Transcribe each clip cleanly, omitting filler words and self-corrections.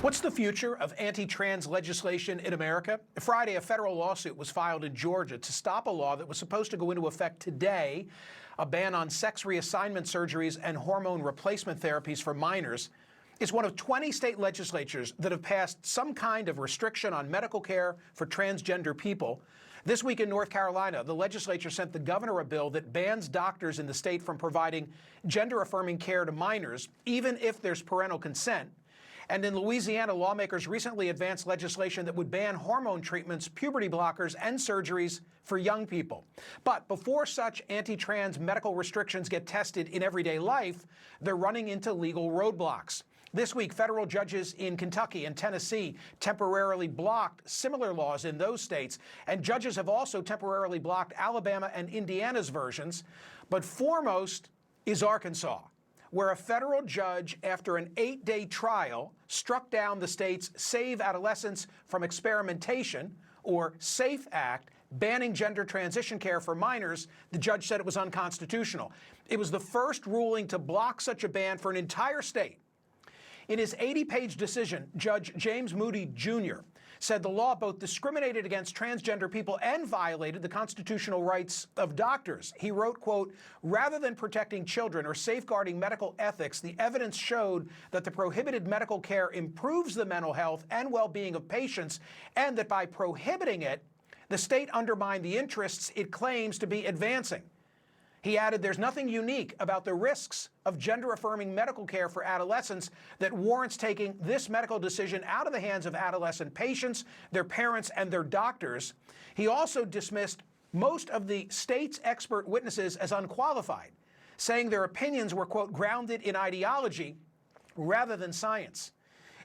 What's the future of anti-trans legislation in America? Friday, a federal lawsuit was filed in Georgia to stop a law that was supposed to go into effect today, a ban on sex reassignment surgeries and hormone replacement therapies for minors. It's one of 20 state legislatures that have passed some kind of restriction on medical care for transgender people. This week in North Carolina, the legislature sent the governor a bill that bans doctors in the state from providing gender-affirming care to minors, even if there's parental consent. And in Louisiana, lawmakers recently advanced legislation that would ban hormone treatments, puberty blockers, and surgeries for young people. But before such anti-trans medical restrictions get tested in everyday life, they're running into legal roadblocks. This week, federal judges in Kentucky and Tennessee temporarily blocked similar laws in those states, and judges have also temporarily blocked Alabama and Indiana's versions. But foremost is Arkansas, where a federal judge, after an 8-day trial, struck down the state's Save Adolescents from Experimentation, or SAFE Act, banning gender transition care for minors. The judge said it was unconstitutional. It was the first ruling to block such a ban for an entire state. In his 80-page decision, Judge James Moody Jr. said the law both discriminated against transgender people and violated the constitutional rights of doctors. He wrote, quote, "Rather than protecting children or safeguarding medical ethics, the evidence showed that the prohibited medical care improves the mental health and well-being of patients, and that by prohibiting it, the state undermined the interests it claims to be advancing." He added, "There's nothing unique about the risks of gender-affirming medical care for adolescents that warrants taking this medical decision out of the hands of adolescent patients, their parents, and their doctors." He also dismissed most of the state's expert witnesses as unqualified, saying their opinions were, quote, "grounded in ideology rather than science."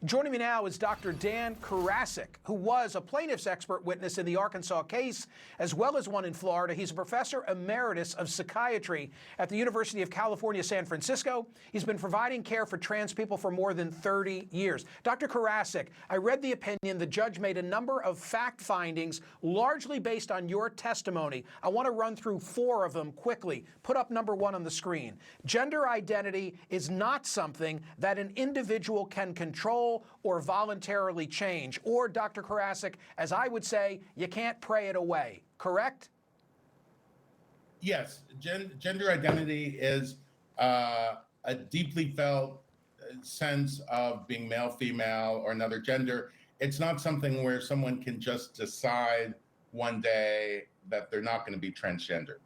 Joining me now is Dr. Dan Karasik, who was a plaintiff's expert witness in the Arkansas case, as well as one in Florida. He's a professor emeritus of psychiatry at the University of California, San Francisco. He's been providing care for trans people for more than 30 years. Dr. Karasik, I read the opinion. The judge made a number of fact findings, largely based on your testimony. I want to run through 4 of them quickly. Put up number 1 on the screen. Gender identity is not something that an individual can control or voluntarily change. Or, Dr. Karasik, as I would say, you can't pray it away, correct? Yes, gender identity is a deeply felt sense of being male, female, or another gender. It's not something where someone can just decide one day that they're not going to be transgender.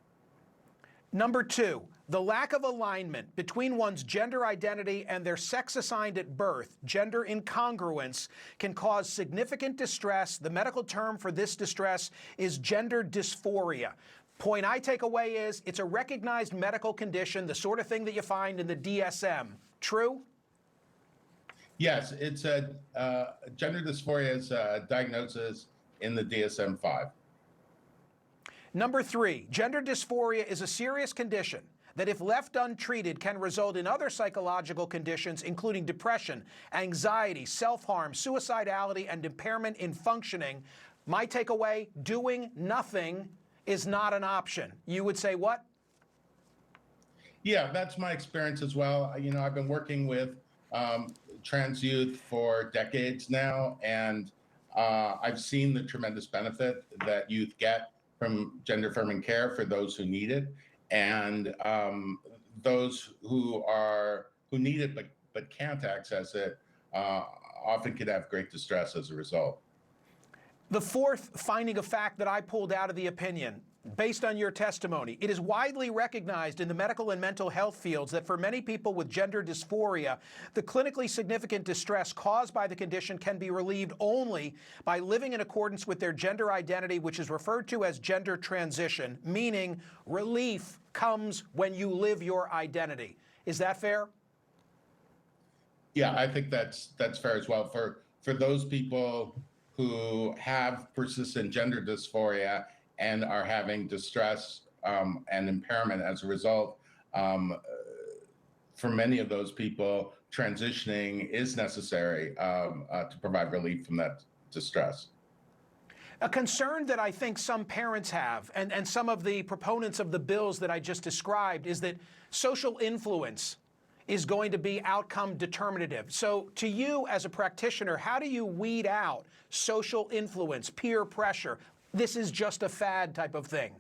Number 2, the lack of alignment between one's gender identity and their sex assigned at birth, gender incongruence, can cause significant distress. The medical term for this distress is gender dysphoria. Point I take away is it's a recognized medical condition, the sort of thing that you find in the DSM. True? Yes, it's a gender dysphoria is a diagnosis in the DSM-5. Number 3, gender dysphoria is a serious condition that, if left untreated, can result in other psychological conditions, including depression, anxiety, self-harm, suicidality, and impairment in functioning. My takeaway, doing nothing is not an option. You would say what? Yeah, that's my experience as well. You know, I've been working with trans youth for decades now, and I've seen the tremendous benefit that youth get from gender-affirming care for those who need it, and those who need it but can't access it often could have great distress as a result. The 4th finding of fact that I pulled out of the opinion, based on your testimony, it is widely recognized in the medical and mental health fields that for many people with gender dysphoria, the clinically significant distress caused by the condition can be relieved only by living in accordance with their gender identity, which is referred to as gender transition, meaning relief comes when you live your identity. Is that fair? Yeah, I think that's fair as well. For those people who have persistent gender dysphoria and are having distress and impairment as a result, for many of those people, transitioning is necessary to provide relief from that distress. A concern that I think some parents have, and some of the proponents of the bills that I just described, is that social influence is going to be outcome determinative. So to you as a practitioner, how do you weed out social influence, peer pressure? This is just a fad type of thing.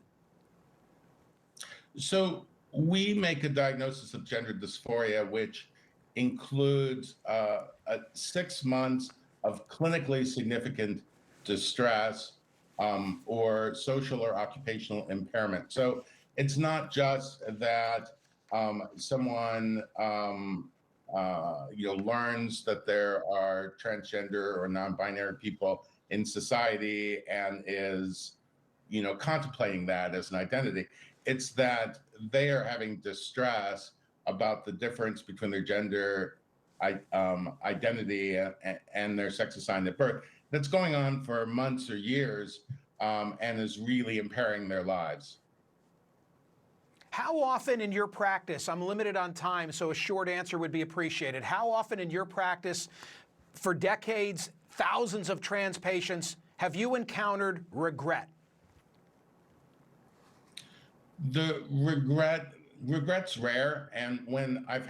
So we make a diagnosis of gender dysphoria, which includes 6 months of clinically significant distress or social or occupational impairment. So it's not just that someone learns that there are transgender or non-binary people in society and is contemplating that as an identity. It's that they are having distress about the difference between their gender identity and their sex assigned at birth. That's going on for months or years and is really impairing their lives. How often in your practice, I'm limited on time, so a short answer would be appreciated. How often in your practice, for decades, thousands of trans patients, have you encountered regret? The regret's rare, and when I've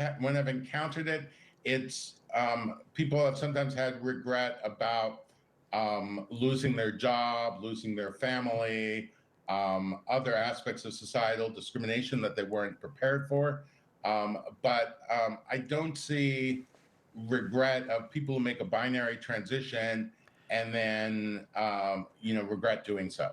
encountered it, it's people have sometimes had regret about losing their job, losing their family, other aspects of societal discrimination that they weren't prepared for. But I don't see regret of people who make a binary transition and then regret doing so.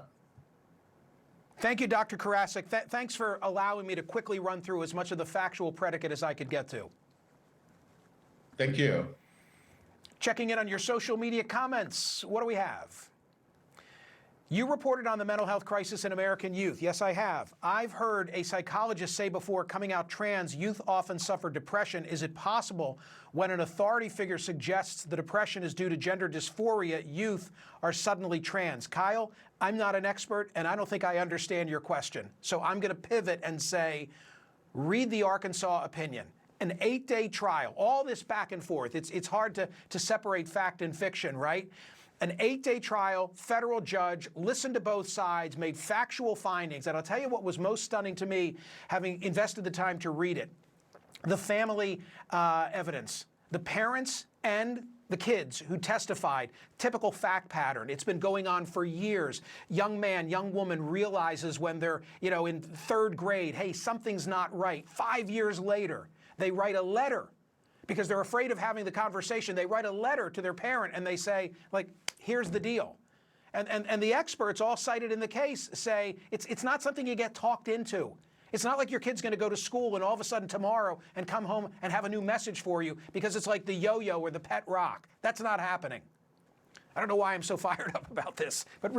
Thank you, Dr. Karasik. Thanks for allowing me to quickly run through as much of the factual predicate as I could get to. Thank you. Checking in on your social media comments. What do we have? You reported on the mental health crisis in American youth. Yes, I have. I've heard a psychologist say before coming out trans, youth often suffer depression. Is it possible when an authority figure suggests the depression is due to gender dysphoria, youth are suddenly trans? Kyle, I'm not an expert, and I don't think I understand your question. So I'm going to pivot and say, read the Arkansas opinion. An 8-day trial, all this back and forth. It's hard to separate fact and fiction, right? An 8-day trial, federal judge, listened to both sides, made factual findings. And I'll tell you what was most stunning to me, having invested the time to read it. The family evidence, the parents and the kids who testified, typical fact pattern. It's been going on for years. Young man, young woman realizes when they're, in 3rd grade, hey, something's not right. 5 years later, they write a letter because they're afraid of having the conversation. They write a letter to their parent and they say, here's the deal. And the experts all cited in the case say it's not something you get talked into. It's not like your kid's going to go to school and all of a sudden tomorrow and come home and have a new message for you because it's like the yo-yo or the pet rock. That's not happening. I don't know why I'm so fired up about this, but